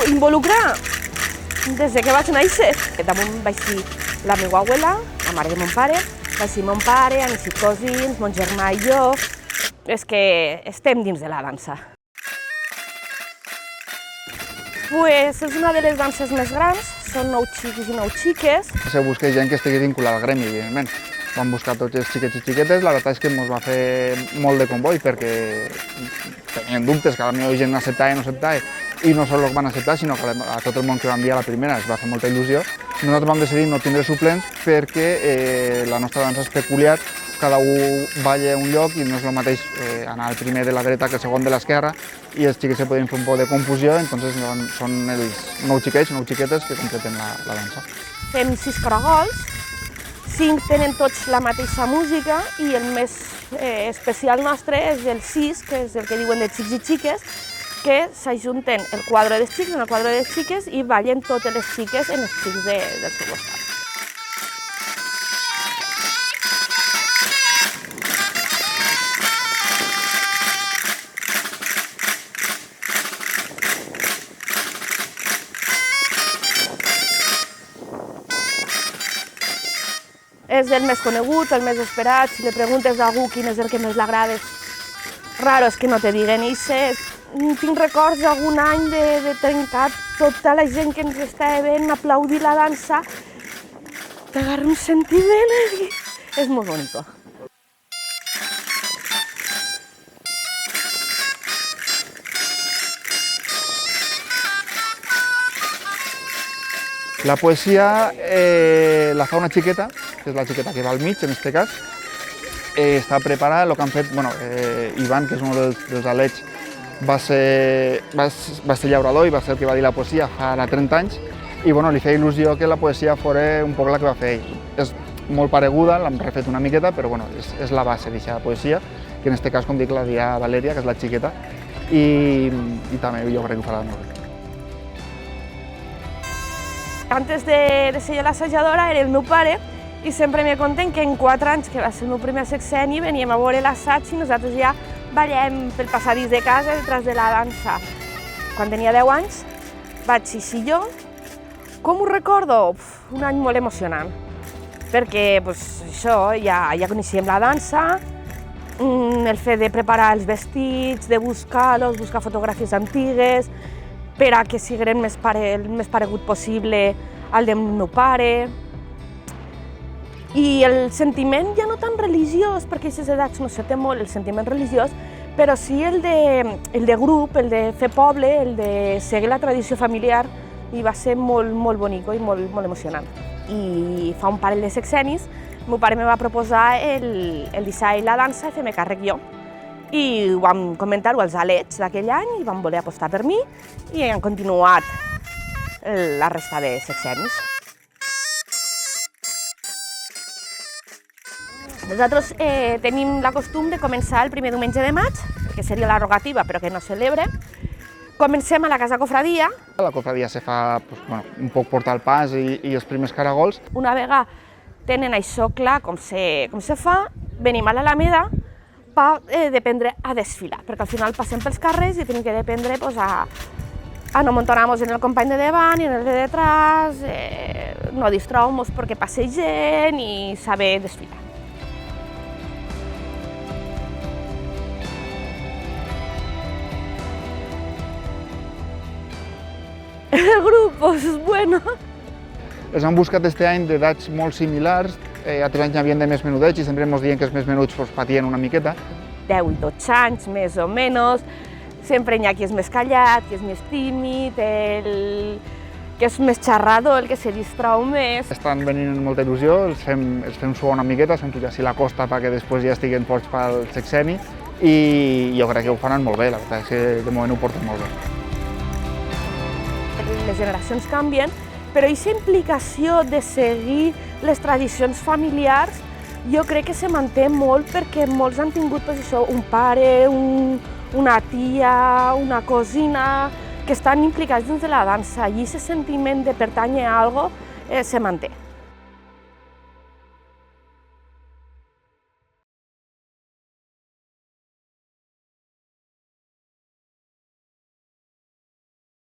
Involucrar des que vaig néixer. Damunt vaig ser la meva abuela, la mare de mon pare, vaig ser mon pare, han sigut cosins, mon germà i jo. És que estem dins de la dansa. És una de les danses més grans, són 9 xics i 9 xiques. Se busca gent que estigui vinculada al gremi, evidentment. Vam buscar tots els xiquets i xiquetes, la veritat és que ens va fer molt de comboi perquè tenien dubtes que a la meva gent acceptava i no acceptava, i no sols els van acceptar, sinó que a tot el món que va enviar la primera es va fer molta il·lusió. Nosaltres vam decidir no tindre suplents perquè la nostra dansa és peculiar, cada un balla a un lloc i no és el mateix anar el primer de la dreta que el segon de l'esquerra, i els xiquets se podien fer un poc de confusió, entonces són els 9 xiquets, 9 xiquetes que completen la dansa. Fem 6 caragols, 5 tenen tots la mateixa música i el més especial nostre és el 6, que és el que diuen de xics i xiques, que s'ajunten el quadre dels xics en el quadre de les xiques i ballen totes les xiques en els xics del seu costat. És el més conegut, el més esperat. Si li preguntes a algú quin és el que més li agrada, raro és que no te diguen ixe. Tinc records d'algun any de trencar tota la gent que ens estava veient, aplaudir la dansa, t'agarra un sentiment i és molt bonic. La poesia la fa una xiqueta, que és la xiqueta que va al mig, en aquest cas. Està preparada, el que han fet, Ivan, que és un dels alets, va ser llaurador i va ser el que va dir la poesia fa 30 anys, i li feia il·lusió que la poesia fos un poc la que va fer ell. És molt pareguda, l'hem refet una miqueta, però és la base d'aquesta poesia, que en aquest cas, com dic, la dia Valèria, que és la xiqueta, i també jo crec que ho farà molt bé. Antes de ser jo l'assajadora era el meu pare i sempre me conten que en 4 anys, que va ser el meu primer sexenni, veníem a veure l'assaig i nosaltres ja ballem pel passadís de casa detrás de la dansa. Quan tenia 10 anys vaig eixir jo. Com ho recordo? Un any molt emocionant, perquè això, ja coneixíem la dansa, el fet de preparar els vestits, de buscar-los, buscar fotografies antigues, per a que siguin el més paregut possible al del meu pare. I el sentiment ja no tan religiós, perquè a aquestes edats no se té molt el sentiment religiós, però sí el de grup, el de fer poble, el de seguir la tradició familiar, i va ser molt bonic i molt emocionant. I fa un parell de sexennis, el meu pare me va proposar el deixar la dansa i fer-me càrrec jo. I vam comentar-ho als alets d'aquell any i van voler apostar per mi i han continuat la resta de sexennis. Nosaltres tenim la costum de començar el primer diumenge de maig, que seria la rogativa però que no es celebra. Comencem a la Casa Cofradia. La cofradia se fa un poc portar el pas i els primers caragols. Una vegada tenen això clar com se fa, venim a l'Alameda per dependre a desfilar, perquè al final passem pels carrers i tenim que dependre a no amontonar-nos en el company de davant i en el de detrás, no distraure-nos perquè passi gent i saber desfilar. El grup, bueno. Els han buscat aquest any d'edats molt similars, altres anys n'hi havien de més menudets i sempre ens diuen que els més menuts patien una miqueta. 10 i 12 anys, més o menys. Sempre hi ha qui és més callat, qui és més tímid, el que és més xerrador, el que se distrau més. Estan venint amb molta il·lusió, els fem suar una miqueta, els fem pujar així la costa perquè després ja estiguen forts pel sexenni i jo crec que ho faran molt bé, la veritat és que de moment ho porten molt bé. Les generacions canvien, però aquesta implicació de seguir les tradicions familiars jo crec que se manté molt perquè molts han tingut un pare, una tia, una cosina, que estan implicats dins de la dansa i aquest sentiment de pertànyer a alguna cosa se manté.